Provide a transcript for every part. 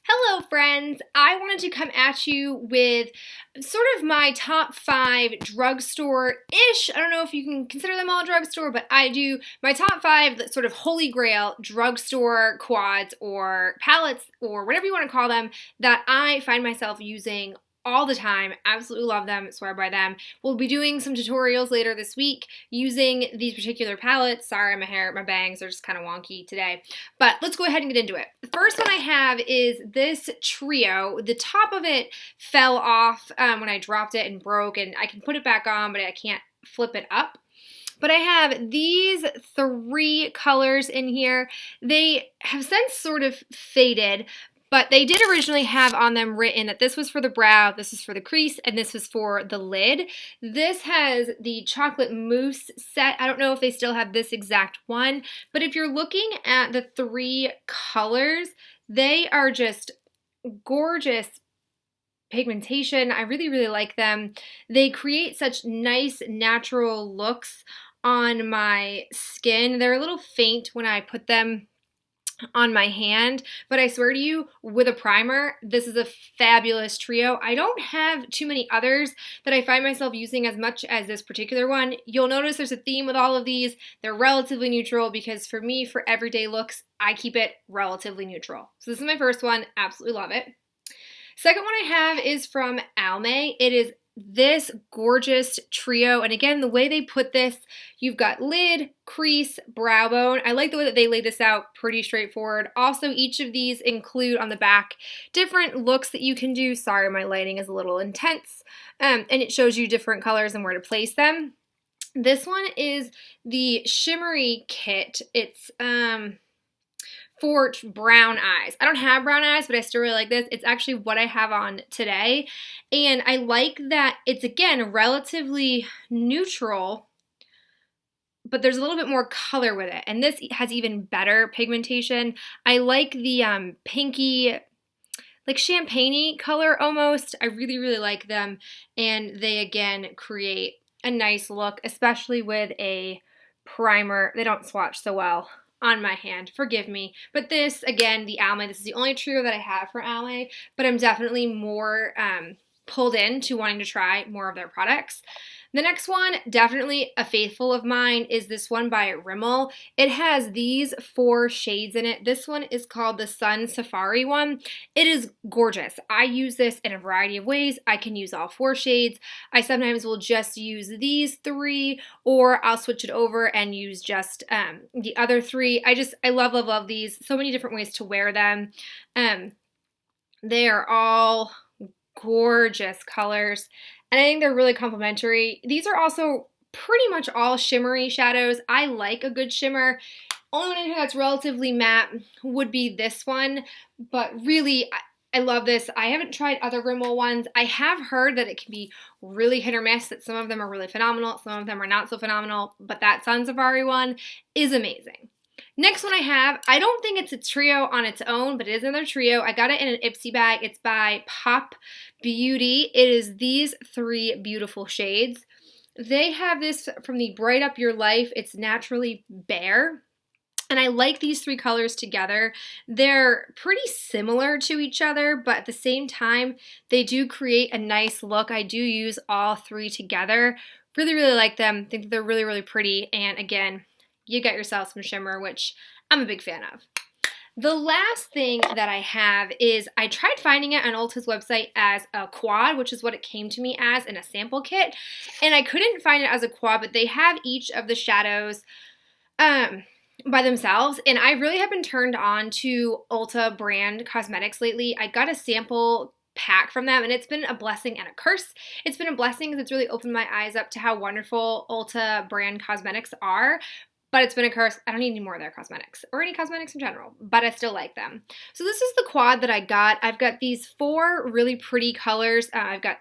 Hello friends! I wanted to come at you with sort of my top 5 drugstore-ish, I don't know if you can consider them all drugstore, but I do, my top 5 sort of holy grail drugstore quads or palettes or whatever you want to call them that I find myself using all the time. Absolutely love them, swear by them. We'll be doing some tutorials later this week using these particular palettes. Sorry, my bangs are just kind of wonky today. But let's go ahead and get into it. The first one I have is this trio. The top of it fell off when I dropped it and broke, and I can put it back on, but I can't flip it up. But I have these 3 colors in here. They have since sort of faded, but they did originally have on them written that this was for the brow, this is for the crease, and this was for the lid. This has the chocolate mousse set. I don't know if they still have this exact one, but if you're looking at the 3 colors, they are just gorgeous pigmentation. I really, really like them. They create such nice natural looks on my skin. They're a little faint when I put them on my hand, but I swear to you, with a primer, this is a fabulous trio. I don't have too many others that I find myself using as much as this particular one. You'll notice there's a theme with all of these. They're relatively neutral because for me, for everyday looks, I keep it relatively neutral. So this is my first one. Absolutely love it. Second one I have is from Almay. It is this gorgeous trio, and again, the way they put this, you've got lid, crease, brow bone. I like the way that they lay this out, pretty straightforward. Also, each of these include on the back different looks that you can do. Sorry, my lighting is a little intense, and it shows you different colors and where to place them. This one is the shimmery kit. It's for brown eyes. I don't have brown eyes, but I still really like this. It's actually what I have on today. And I like that it's, again, relatively neutral, but there's a little bit more color with it. And this has even better pigmentation. I like the pinky, like champagne-y color almost. I really, really like them. And they, again, create a nice look, especially with a primer. They don't swatch so well on my hand, forgive me. But this, again, the Almay, this is the only trio that I have for Almay, but I'm definitely more pulled in to wanting to try more of their products. The next one, definitely a faithful of mine, is this one by Rimmel. It has these 4 shades in it. This one is called the Sun Safari one. It is gorgeous. I use this in a variety of ways. I can use all 4 shades. I sometimes will just use these 3, or I'll switch it over and use just the other 3. I love, love, love these. So many different ways to wear them. They are all gorgeous colors, and I think they're really complementary. These are also pretty much all shimmery shadows. I like a good shimmer. Only one I think that's relatively matte would be this one, but really, I love this. I haven't tried other Rimmel ones. I have heard that it can be really hit or miss, that some of them are really phenomenal, some of them are not so phenomenal, but that Sun Safari one is amazing. Next one I have, I don't think it's a trio on its own, but it is another trio. I got it in an Ipsy bag. It's by Pop Beauty. It is these 3 beautiful shades. They have this from the Bright Up Your Life. It's Naturally Bare. And I like these 3 colors together. They're pretty similar to each other, but at the same time, they do create a nice look. I do use all 3 together. Really, really like them. Think that they're really, really pretty. And again, you get yourself some shimmer, which I'm a big fan of. The last thing that I have is I tried finding it on Ulta's website as a quad, which is what it came to me as in a sample kit, and I couldn't find it as a quad, but they have each of the shadows by themselves, and I really have been turned on to Ulta brand cosmetics lately. I got a sample pack from them, and it's been a blessing and a curse. It's been a blessing because it's really opened my eyes up to how wonderful Ulta brand cosmetics are. But it's been a curse. I don't need any more of their cosmetics, or any cosmetics in general, but I still like them. So this is the quad that I got. I've got these 4 really pretty colors. I've got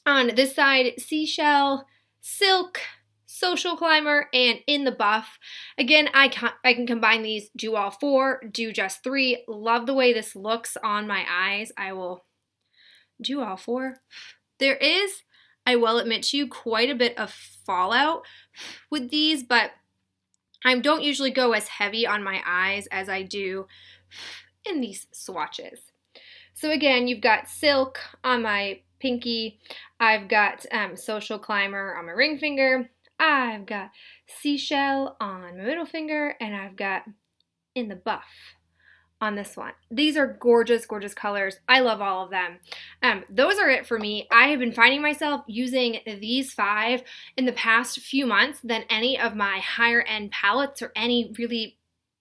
on this side, Seashell, Silk, Social Climber, and In the Buff. Again, I can combine these, do all 4, do just 3. Love the way this looks on my eyes. I will do all 4. There is, I will admit to you, quite a bit of fallout with these, but I don't usually go as heavy on my eyes as I do in these swatches. So again, you've got Silk on my pinky, I've got Social Climber on my ring finger, I've got Seashell on my middle finger, and I've got In the Buff on this one. These are gorgeous, gorgeous colors. I love all of them. Those are it for me. I have been finding myself using these 5 in the past few months than any of my higher end palettes or any really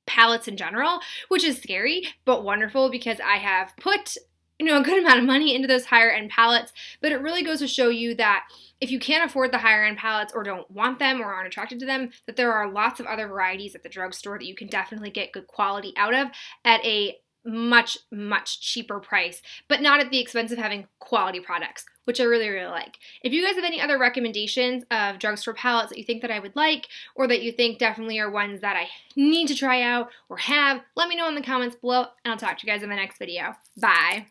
palettes in general, which is scary but wonderful because I have put a good amount of money into those higher end palettes. But it really goes to show you that if you can't afford the higher end palettes or don't want them or aren't attracted to them, that there are lots of other varieties at the drugstore that you can definitely get good quality out of at a much, much cheaper price, but not at the expense of having quality products, which I really, really like. If you guys have any other recommendations of drugstore palettes that you think that I would like, or that you think definitely are ones that I need to try out or have, let me know in the comments below, and I'll talk to you guys in the next video. Bye!